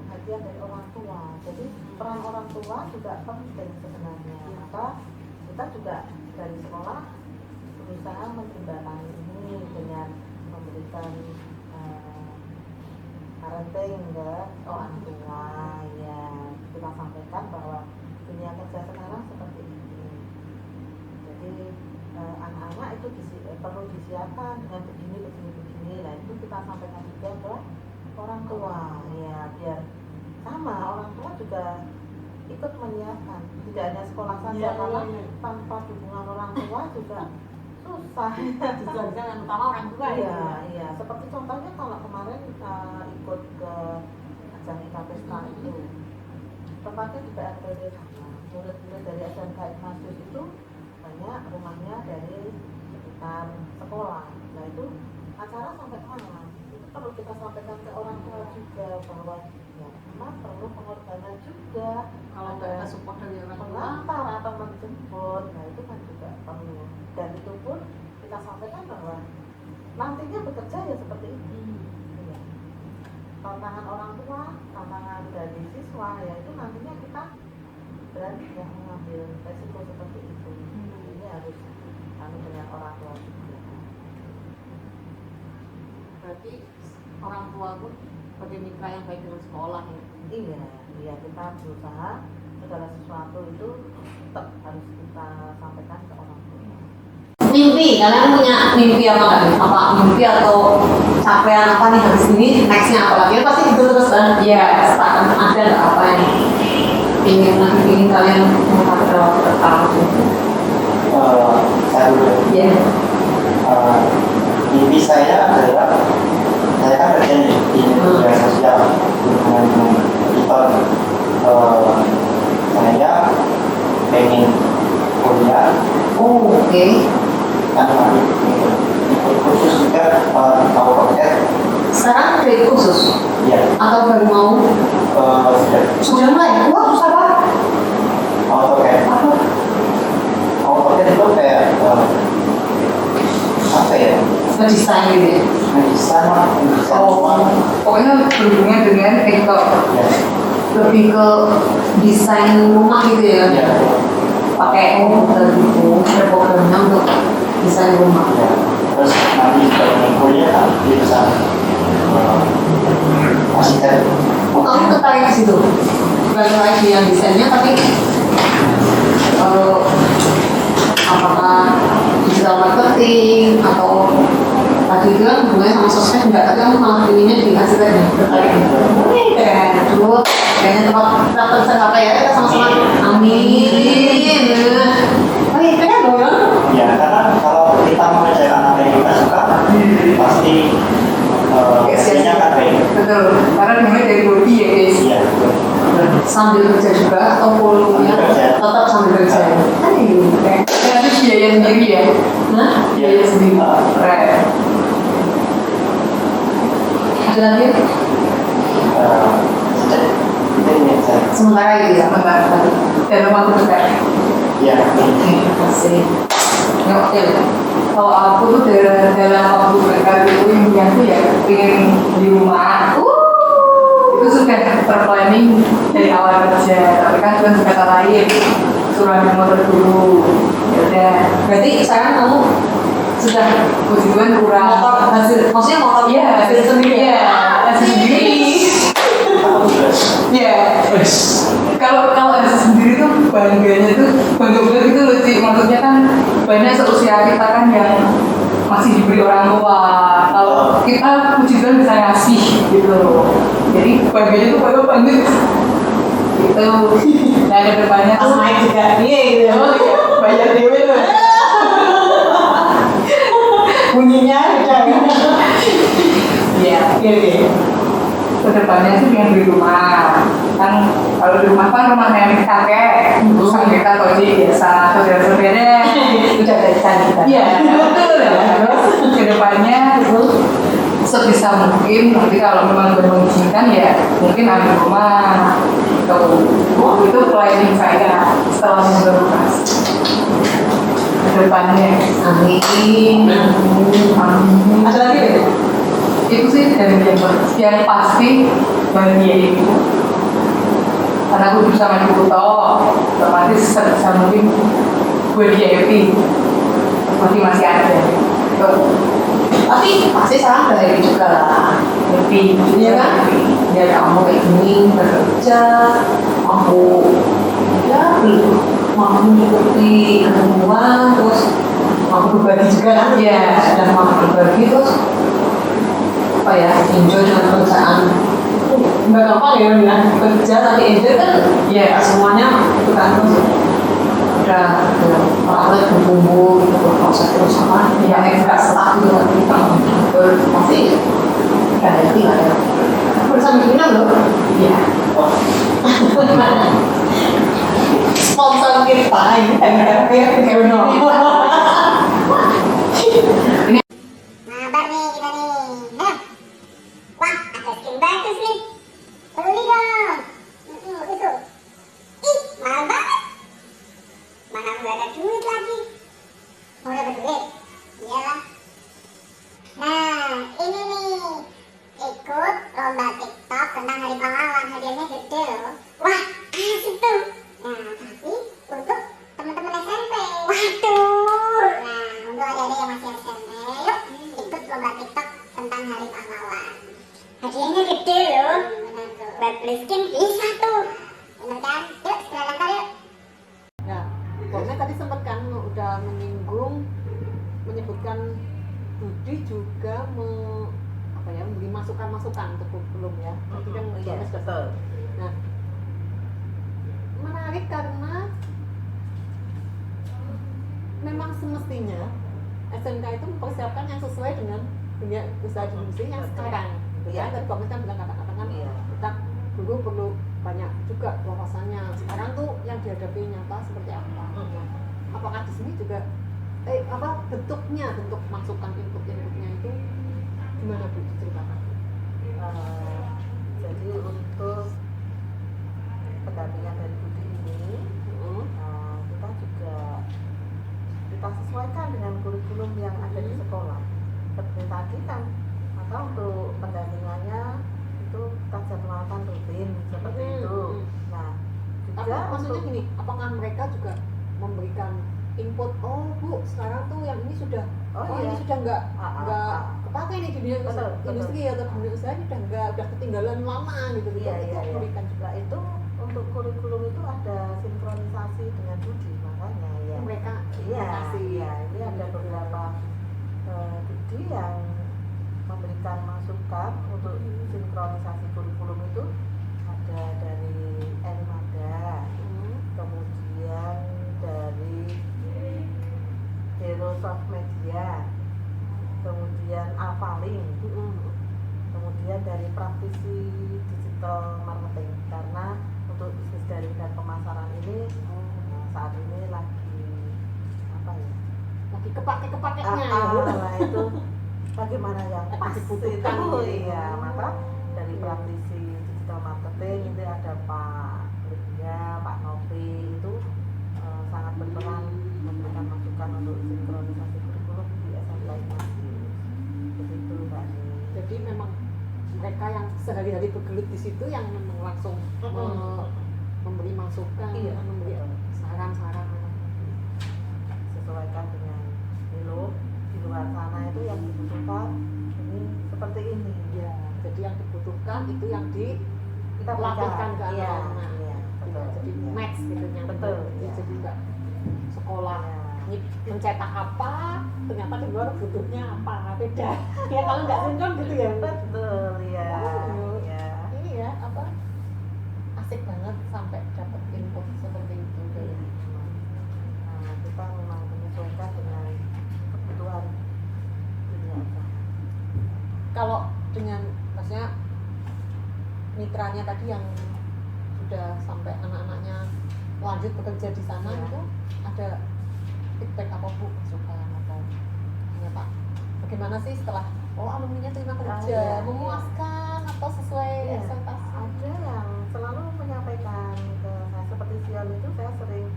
perhatian dari orang tua. Jadi peran orang tua juga penting sebenarnya. Maka kita juga dari sekolah berusaha menjembatani ini dengan memberikan parenting ke orang tua. Ya kita sampaikan bahwa dunia kerja sekarang seperti ini. Jadi anak-anak itu perlu disiapkan dengan begini. Nah itu kita sampaikan juga ke orang tua ya biar sama orang tua juga ikut menyiapkan. Tidak hanya sekolah saja karena tanpa dukungan orang tua juga susah. Juga yang utama orang tua ya. Iya. Seperti contohnya kalau kemarin ikut ke ajang Kapesta itu tempatnya di PRPP sama. Murid-murid dari SMK Ignatius itu banyak rumahnya dari sekitar sekolah. Nah itu acara sampai malam. Itu perlu kita sampaikan ke orang tua juga bahwa ya memang perlu pengorbanan juga. Kalau nggak ada support dari orang tua, mengantar atau menjemput, nah itu kan juga perlu. Dan itu pun kita sampaikan bahwa nantinya bekerja ya seperti ini. Ya. Tantangan orang tua, tantangan dari siswa, ya itu nantinya kita berani ya mengambil resiko seperti itu. Ini harus dengan orang tua juga. berarti orang tua pun sebagai mitra yang baik dengan sekolah ya. Iya kita berusaha segala sesuatu itu tetap harus kita sampaikan ke orang tua. Mimpi, kalian punya mimpi apa nggak? Apa mimpi atau capaian apa nih habis ini nextnya apa lagi? Pasti itu terus kan? Iya, ada nggak apa yang ingin kalian mengungkapkan dalam waktu dekat? Saya dulu. Iya. Mimpi saya adalah saya kan kerja di media sosial dengan editor. Saya pengen kuliah. Oh, oke. Kan ikut kursus juga AutoCAD. Sekarang ada khusus? Iya. Atau baru mau? Sudah mulai? Wah, susah banget. AutoCAD. AutoCAD itu kayak apa ya? Ngedesain gitu ya? Desain Pokoknya berhubungan dengan editor. Ya. lebih ke desain rumah gitu ya. Ya. Pakai komputer gitu, ada programnya untuk desain rumah. Ya. Terus nanti juga mengikunya kan bisa arsitek. Oh, kamu tertarik di situ? Bukan tertarik di yang desainnya, tapi apakah digital marketing atau tadi itu kan hubungannya sama sosmed enggak, tapi kamu malah pilihnya di arsiteknya, tertarik gitu. Keren, dulu kayaknya tempat tercapai ya, kita sama-sama amin. Oke, keren dong ya? Ya, karena kalau kita mengerjakan apa yang kita suka, pasti hasilnya kan baik. Betul, karena dimulai dari hobi ya guys. Iya. Sambil kerja juga atau volumenya tetap sambil kerja. Keren. Nanti biaya sendiri ya. Nah, Biaya sendiri. Keren. ada lagi Ini saya. sementara itu ya. Sebentar. Dalam waktu dekat. Ya. Oke, kasih. Ya, oke. Kalau aku tuh dalam waktu dekat itu impian tuh ya pengen di rumah. Itu sudah terplanning dari awal kerja. Tapi kan Tuhan berkata lain. Suruh ambil motor dulu. Ya udah. Berarti sekarang kamu sudah Puji Tuhan kurang. motor hasil, maksudnya motor Iya, hasil sendiri ya? Iya, hasil sendiri. Iya. Kalau hasil sendiri tuh bangganya tuh bangga banget itu loh sih. Maksudnya kan banyak seusia kita kan yang masih diberi orang tua. Kalau kita puji Tuhan bisa ngasih gitu loh. Jadi bangganya tuh bangga banget. Gitu. Nah ke depannya tuh Pas main juga, iya gitu. oh, iya, bayar dewe loh. Bunyinya udah ya. Iya. Oke. Kedepannya sih pengen beli rumah kan, kalau di rumah kan rumah nenek kakek kan kita koji biasa saudara-saudara Udah ada cita-cita. iya betul ya. Terus kedepannya sebisa mungkin nanti kalau memang Tuhan mengizinkan ya mungkin ambil rumah itu planning saya setelah berlunas kedepannya. Amin. Amin. Ada lagi ya? Itu sih dari yang pasti bahagia itu karena aku bersama ibu otomatis sebisa mungkin gue dia happy masih ada tuh. Tapi pasti sekarang udah happy juga lah. Happy Iya kan? Ya kamu kayak gini bekerja, mampu ya belum mampu mengikuti ketemuan, terus mampu berbagi juga kan? Iya. Sudah mampu berbagi terus apa ya, enjoy dengan pekerjaan. Nggak gampang ya bilang kerja tapi enjoy kan? Iya. Semuanya itu kan terus udah perawat bertumbuh gitu proses terus sama ya enggak setelah gitu kan kita pasti udah happy lah ya. Bersama kita loh. Iya. Sponsor kita ini happy kayak Mabar nih kita nih. Hah? Wah, ada skin bagus nih. Beli dong. Itu. Ih, mahal banget. Mana nggak ada duit lagi. Mau dapat duit? Iyalah. Nah, ini nih. Ikut lomba TikTok tentang Hari Pahlawan. Hadiahnya gede loh. Wah, asik tuh. Nah, tapi untuk teman-teman SMP. Waduh. Nah, untuk adik-adik yang masih SMP, yuk ikut lomba TikTok tentang Hari Pahlawan. Hadiahnya gede loh. Buat beli skin bisa tuh. Bener kan? Yuk, silakan tahu yuk. Nah, pokoknya tadi sempat kan udah menyebutkan Budi juga memberi masukan-masukan untuk kurikulum ya. Tadi kan betul. Nah, menarik karena memang semestinya SMK itu mempersiapkan yang sesuai dengan dunia usaha di industri yang sekarang. Ya, tadi Pak kan bilang kata-kata kan kita dulu perlu banyak juga wawasannya. Sekarang tuh yang dihadapi nyata seperti apa? Apakah di sini juga bentuk masukan inputnya itu gimana Bu ceritakan? Jadi untuk pendampingan dari Budi ini kita sesuaikan dengan kurikulum yang ada di sekolah. Seperti tadi kan, maka untuk pendampingannya itu kita jadwalkan rutin seperti itu. Nah, Tapi juga maksudnya gini, apakah mereka juga memberikan input, oh Bu, sekarang tuh yang ini sudah, ini sudah nggak kepake nih di dunia Betul, industri atau dunia usaha ini udah ketinggalan lama gitu. Iya. Memberikan juga. Nah, itu untuk kurikulum itu ada sinkronisasi dengan Budi, makanya ya. Mereka Ini ada beberapa Budi yang memberikan masukan untuk sinkronisasi kurikulum itu ada dari Enmada, kemudian dari Hero Soft Media, kemudian Alphalink, kemudian dari praktisi digital marketing, karena untuk bisnis daring dan pemasaran ini saat ini lagi apa ya? Lagi kepake-kepakenya Nah, itu bagaimana yang pas dibutuhkan itu, gitu. ya. Maka dari praktisi digital marketing itu ada Pak Lydia, Pak Novi itu sangat berperan memberikan masukan untuk sinkronisasi kurikulum di SMK Ignatius. Begitu Mbak. Jadi memang mereka yang sehari-hari bergelut di situ yang memang langsung memberi masukan, memberi saran-saran, sesuaikan dengan di luar sana itu yang dibutuhkan ini seperti ini. Ya, jadi yang dibutuhkan itu yang Kita dilakukan ke Iya, anak-anak. betul. Jadi match gitu yang Betul, ya. Jadi enggak sekolah Ya. mencetak apa, ternyata di luar butuhnya apa, beda. Ya kalau nggak sinkron gitu ya. Betul, ya. Ya. Ini ya apa? Asik banget sampai dapat input seperti itu. Nah, kita memang menyesuaikan dengan kebutuhan dunia usaha. Kalau dengan maksudnya mitranya tadi yang sudah sampai anak-anaknya lanjut bekerja di sana itu ada feedback apa Bu, masukan atau ya Pak, bagaimana sih setelah alumninya terima kerja, memuaskan atau sesuai ekspektasi? Ada yang selalu menyampaikan ke saya seperti Sion itu, saya sering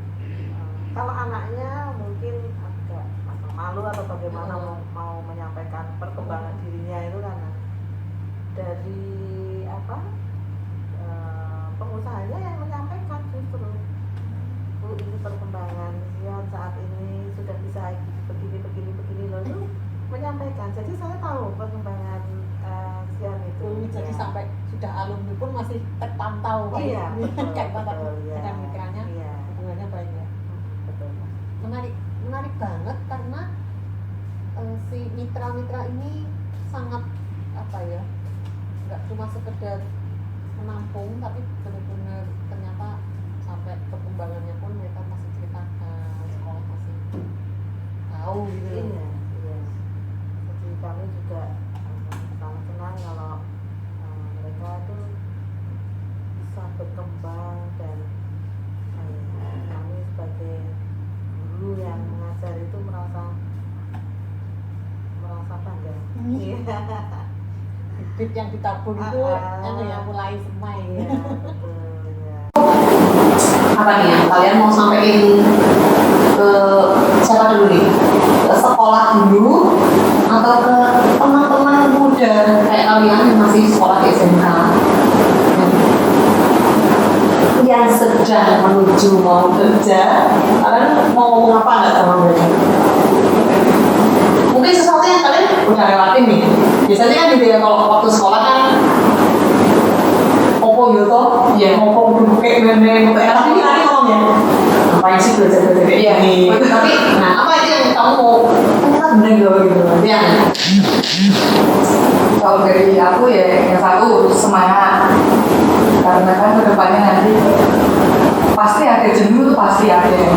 kalau anaknya mungkin agak malu atau bagaimana mau menyampaikan perkembangan dirinya itu karena dari pengusahanya yang menyampaikan justru Bu, ini perkembangan Sion saat ini sudah bisa begini loh, itu menyampaikan. Jadi saya tahu perkembangan Sion itu. Jadi sampai sudah alumni pun masih terpantau Iya, betul, dengan mitranya, hubungannya baik ya. Betul. Menarik banget karena si mitra-mitra ini sangat apa ya, nggak cuma sekedar menampung, tapi benar-benar ternyata sampai perkembangannya pun mereka masih ceritakan, sekolah masih tahu gitu. Iya. Jadi kami juga sangat senang kalau mereka itu bisa berkembang dan kami sebagai guru yang mengajar itu merasa bangga. Bibit yang ditabur itu yang mulai semai. Iya, betul ya. Apa nih yang kalian mau sampaikan ke siapa dulu nih? Ke sekolah dulu atau ke teman-teman muda kayak kalian yang masih sekolah di SMK yang sedang menuju mau kerja? Kalian mau ngomong apa nggak sama mereka? Mungkin sesuatu yang kalian udah lewatin nih. Biasanya kan gitu ya, kalau waktu sekolah kan opo gitu, ya opo dulu kayak gini, tapi ini tadi ngomongnya ngapain sih belajar kayak gini. Tapi nah apa itu yang kamu mau ternyata bener gitu ya. Kalau dari aku ya yang satu semangat, karena kan kedepannya nanti pasti ada jenuh, itu pasti ada.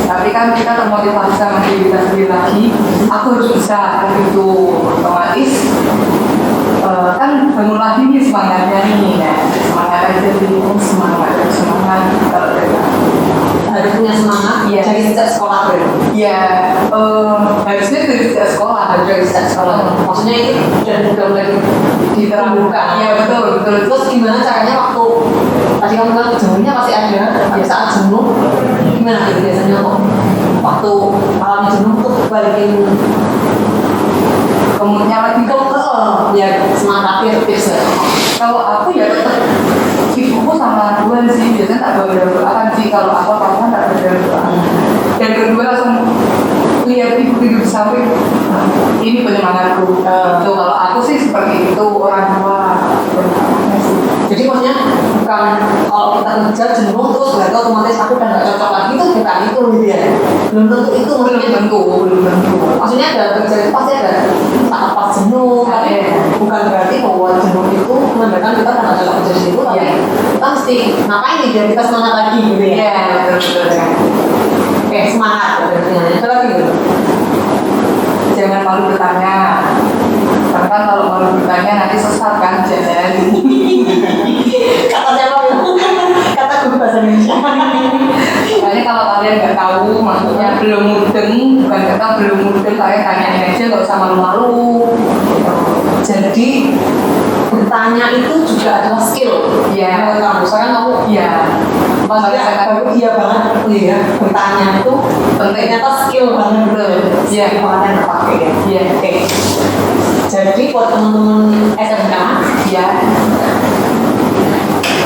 Tapi kan kita termotivasi sama diri kita sendiri lagi. Aku harus bisa, itu otomatis kan bangun lagi nih semangatnya nih ya. Semangat aja jadi semangat kalau dari Harus punya semangat dari sejak sekolah berarti. ya harusnya dari sejak sekolah, Dari sejak sekolah. Maksudnya itu udah mulai diterangkan. Iya betul. Terus gimana caranya waktu tadi kamu bilang jenuhnya pasti ada. Biasa jenuh gimana gitu biasanya kok waktu malamnya jenuh tuh balikin kemudian lagi ya semangatnya lebih sih. kalau aku ya tetap ibuku sama Tuhan sih, biasanya tak berdoa sih kalau apa-apa tak berdoa. Dan kedua langsung lihat ibu hidup samping, ini penyemangatku. Tuh kalau aku sih seperti itu, orang tua. Jadi maksudnya bukan kalau kita kerja jenuh terus berarti otomatis aku udah gak cocok lagi itu bukan itu gitu ya. Belum tentu itu maksudnya belum tentu. Maksudnya ada kerja itu pasti ada saat pas jenuh, tapi bukan berarti bahwa jenuh itu menandakan kita udah gak cocok kerja di situ, tapi kita mesti ngapain nih biar kita semangat lagi gitu ya. Iya, betul. Oke, semangat berarti. Ada lagi gitu. Jangan malu bertanya. Karena kalau malu bertanya nanti sesat kan jajan. Kata siapa bilang? Kata guru bahasa Indonesia. Makanya kalau kalian nggak tahu, maksudnya belum mudeng, bukan kata belum mudeng, kalian tanyain aja, nggak usah malu-malu. Jadi bertanya itu juga adalah skill. Iya. Kamu sekarang kamu Iya. maksudnya baru iya banget. Iya. Bertanya itu ternyata skill banget gitu. Iya. Skill banget yang terpakai ya. Iya. Oke. Jadi buat teman-teman SMK, Iya.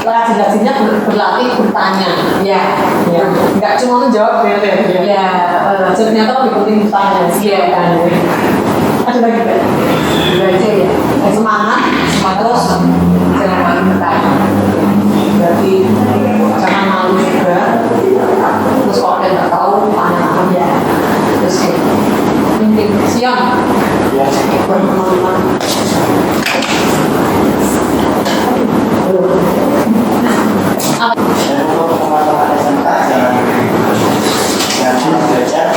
rajin-rajinnya berlatih bertanya. Iya. Ya. Nggak cuma menjawab ya. Iya. Ternyata lebih penting bertanya. Iya. Ada lagi nggak? Itu aja ya. Semangat, Terus jangan malu bertanya. berarti jangan malu juga. Terus kalau kalian nggak tahu, tanya aja. Terus penting siang. Ya. Buat teman-teman. Apa? Dan untuk teman-teman SMK jangan cuma belajar.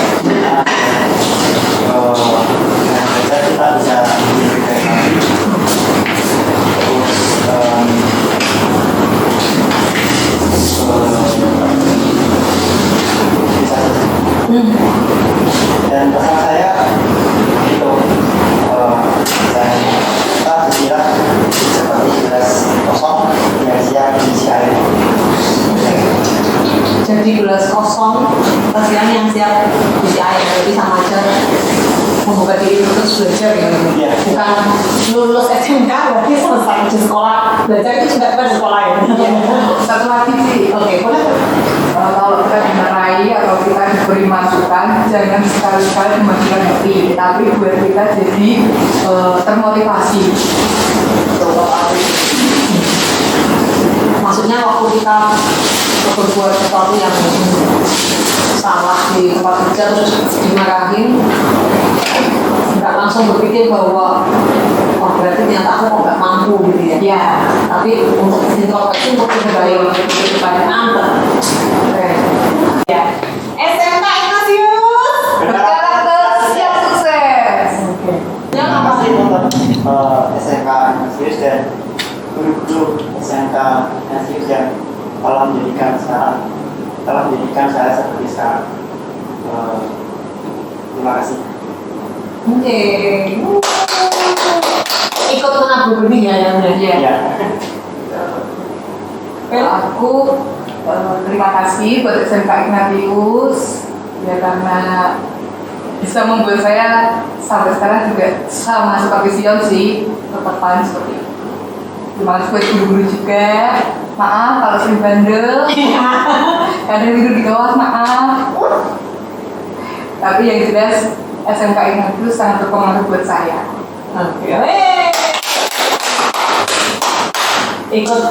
Dengan belajar kita bisa lebih baik lagi. Dan pesan saya itu kita bersirat seperti gelas kosong yang siap diisi air. Jadi gelas kosong, kasihan yang siap diisi air, jadi sama aja membuka diri terus belajar ya. Iya. Bukan lulus SMK berarti selesai di sekolah, belajar itu juga di sekolah ya. Satu lagi sih, Oke, boleh. kalau kita dimarahi atau kita diberi masukan, jangan sekali-kali mematikan hati, tapi buat kita jadi termotivasi. Maksudnya waktu kita berbuat sesuatu yang salah di tempat kerja terus dimarahin, nggak langsung berpikir bahwa oh berarti ternyata aku kok nggak mampu gitu ya. Ya, Tapi untuk introspeksi untuk kebaikan kepada anak. Oke. Ya. SMK Ignatius. berkarakter siap sukses. Oke. Terima kasih untuk SMK Ignatius dan guru-guru SMK Ignatius yang telah menjadikan saya seperti sekarang. Terima kasih. Oke. Ikut menabur benih ya yang Iya. Aku terima kasih buat SMK Ignatius ya karena bisa membuat saya sampai sekarang juga sama seperti Sion sih, tertekan seperti itu. Terima kasih buat guru-guru juga. Maaf kalau sering bandel, kadang tidur di kelas, maaf. Tapi yang jelas SMK Ignatius sangat berpengaruh buat saya. Oke. Ikut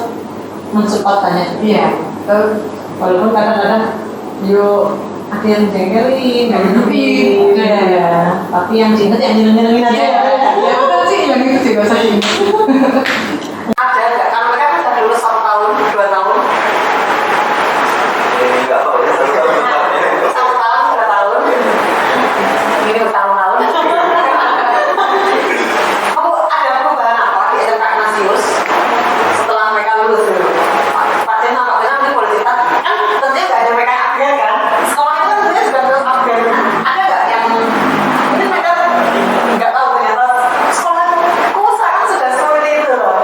mensupport banyak. Iya, terus Walaupun kadang-kadang yuk ada yang jengkelin, ada yang Iya. ya. Tapi yang diinget yang nyenengin aja. ya betul sih yang itu juga saya ingat. Ada nggak? Kalau mereka kan sudah lulus 1 tahun, 2 tahun, Ini nggak tahu ya. 1 tahun, 2 tahun, ini bertahun-tahun. Kamu ada perubahan apa di SMK Ignatius setelah mereka lulus dulu? Pak Tina ini boleh cerita? Kan tentunya nggak ada mereka yang upgrade kan? Sekolah itu kan tentunya juga terus upgrade. Ada nggak yang mungkin mereka nggak tahu ternyata sekolah kok sekarang sudah seperti itu loh?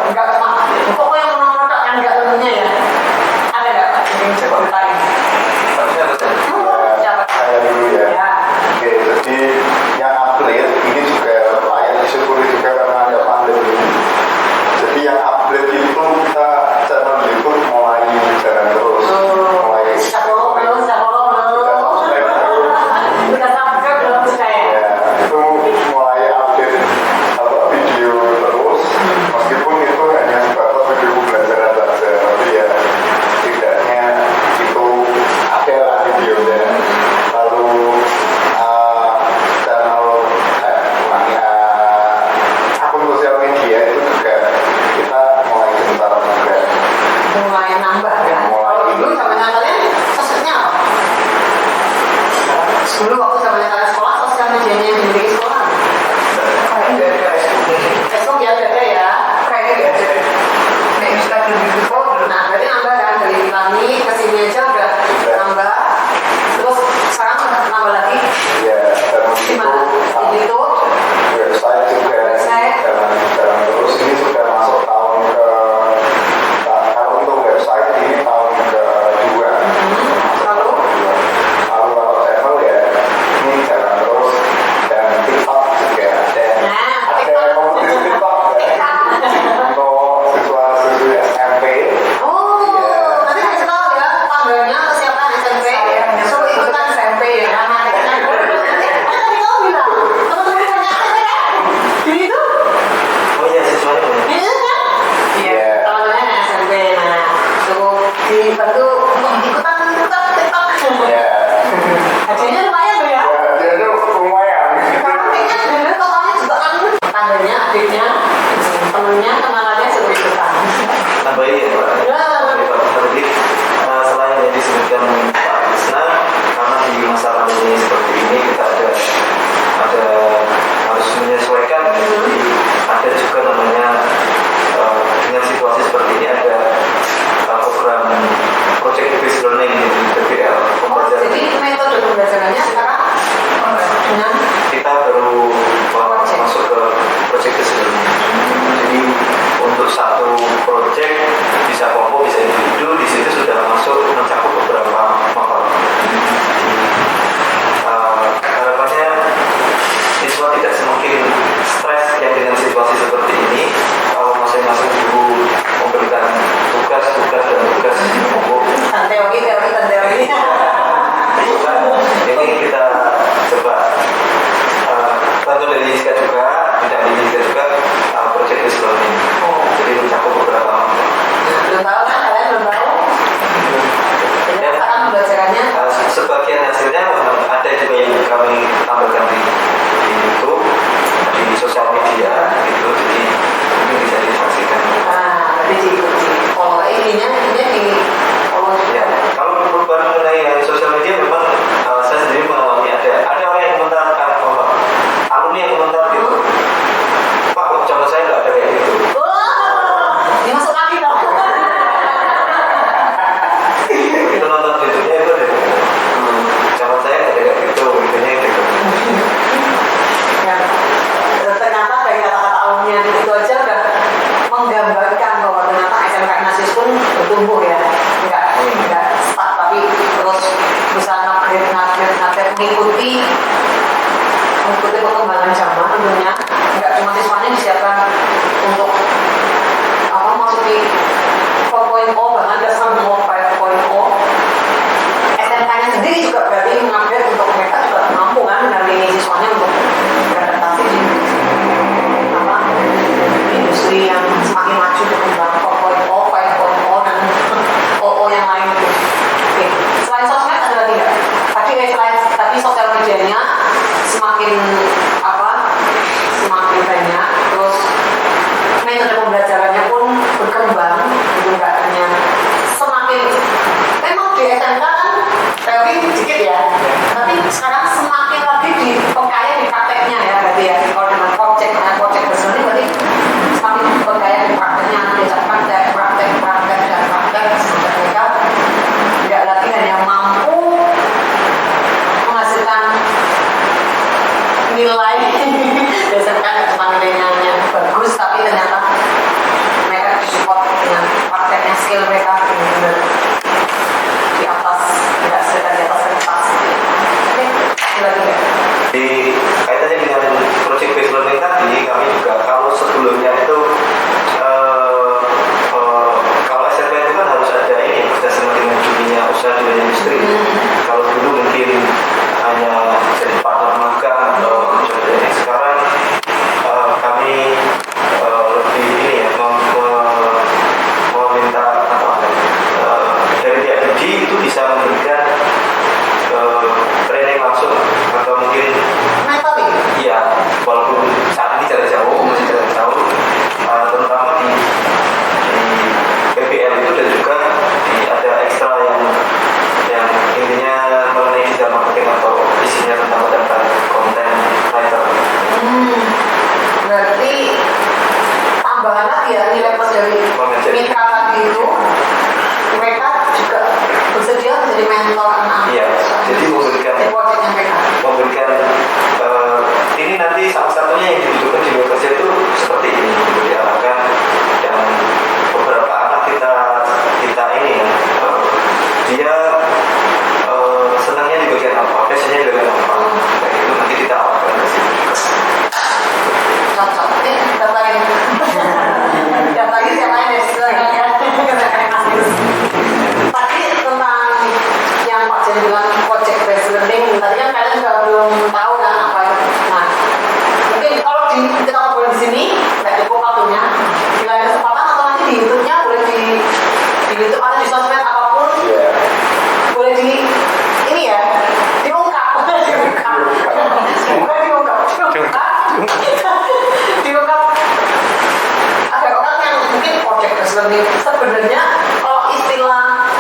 mengikuti perkembangan zaman tentunya. Nggak cuma siswanya disiapkan untuk masuki 4.0, bahkan ada sampai 5.0. SMK-nya sendiri juga berarti mengupgrade untuk mereka juga mampu kan mendampingi siswanya untuk beradaptasi di industri yang semakin maju berkembang 4.0, 5.0 dan OO yang lain. Oke. Selain sosmed ada lagi nggak? Tadi sosial medianya semakin semakin banyak, terus metode pembelajarannya pun berkembang, itu nggak hanya semakin memang di SMK kan teori sedikit ya, tapi sekarang semakin lagi diperkaya di prakteknya ya, berarti ya kalau dengan project besar ini berarti semakin diperkaya di prakteknya, diajak praktek sampai mereka tidak lagi hanya mampu menghasilkan nilai biasanya kan cuma nilainya yang bagus, tapi ternyata mereka disupport dengan prakteknya, skill mereka benar-benar di atas, tidak sekedar di atas kertas. Oke, lagi ya. Di kaitannya dengan project based learning tadi, kami juga kalau sebelumnya itu kalau SMP itu kan harus ada ini berdasarkan dengan dunia usaha di industri. Kalau dulu mungkin hanya jadi partner magang atau sekarang kami lebih ini ya meminta dari pihak Didi itu bisa memberikan training langsung atau mungkin iya, walaupun saat ini jarak jauh masih jarak jauh, terutama di PBL itu dan juga ada ekstra yang intinya mengenai digital marketing atau isinya tentang konten writer. Berarti tambahan lagi ya nilai plus dari mitra tadi itu, mereka juga bersedia menjadi mentor anak. Iya, jadi memberikan ini nanti salah satunya yang dibutuhkan di kerja itu seperti ini diarahkan, dan beberapa anak kita ini dia senangnya di bagian apa, passionnya di bagian apa, kayak itu nanti kita arahkan ke situ. Cocok, datain siapa yang silakan ya. Tadi tentang yang Pak Jadi bilang project based learning, tadi kan kalian juga belum tahu kan apa itu. Nah, mungkin kalau kita ngobrol di sini nggak cukup waktunya, bila ada kesempatan atau nanti di YouTube-nya boleh di YouTube atau di sosmed apapun, boleh di ini ya diungkap ada orang yang mungkin project based learning sebenarnya kalau istilah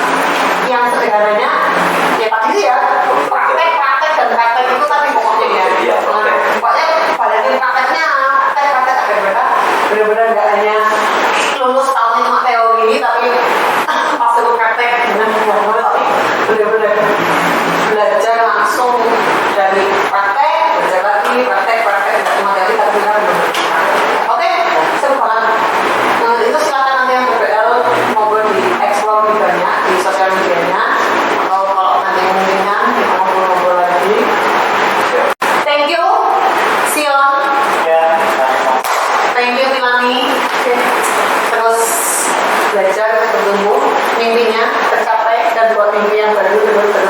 yang sederhananya ya tadi sih ya praktek itu tadi pokoknya ya. Pokoknya balikin prakteknya, praktek agar mereka benar-benar nggak hanya lulus tahunnya cuma teori tapi pas itu praktek dengan benar-benar, tapi benar-benar belajar langsung dari praktek, belajar lagi praktek nggak cuma teori tapi benar-benar. Oke, seru banget. Itu silakan nanti yang BBL ngobrol di explore lebih banyak di sosial medianya, atau kalau nanti memungkinkan kita ngobrol lagi. Thank you Sion, thank you Milani. Terus belajar bertumbuh, mimpinya tercapai, dan buat mimpi yang baru terus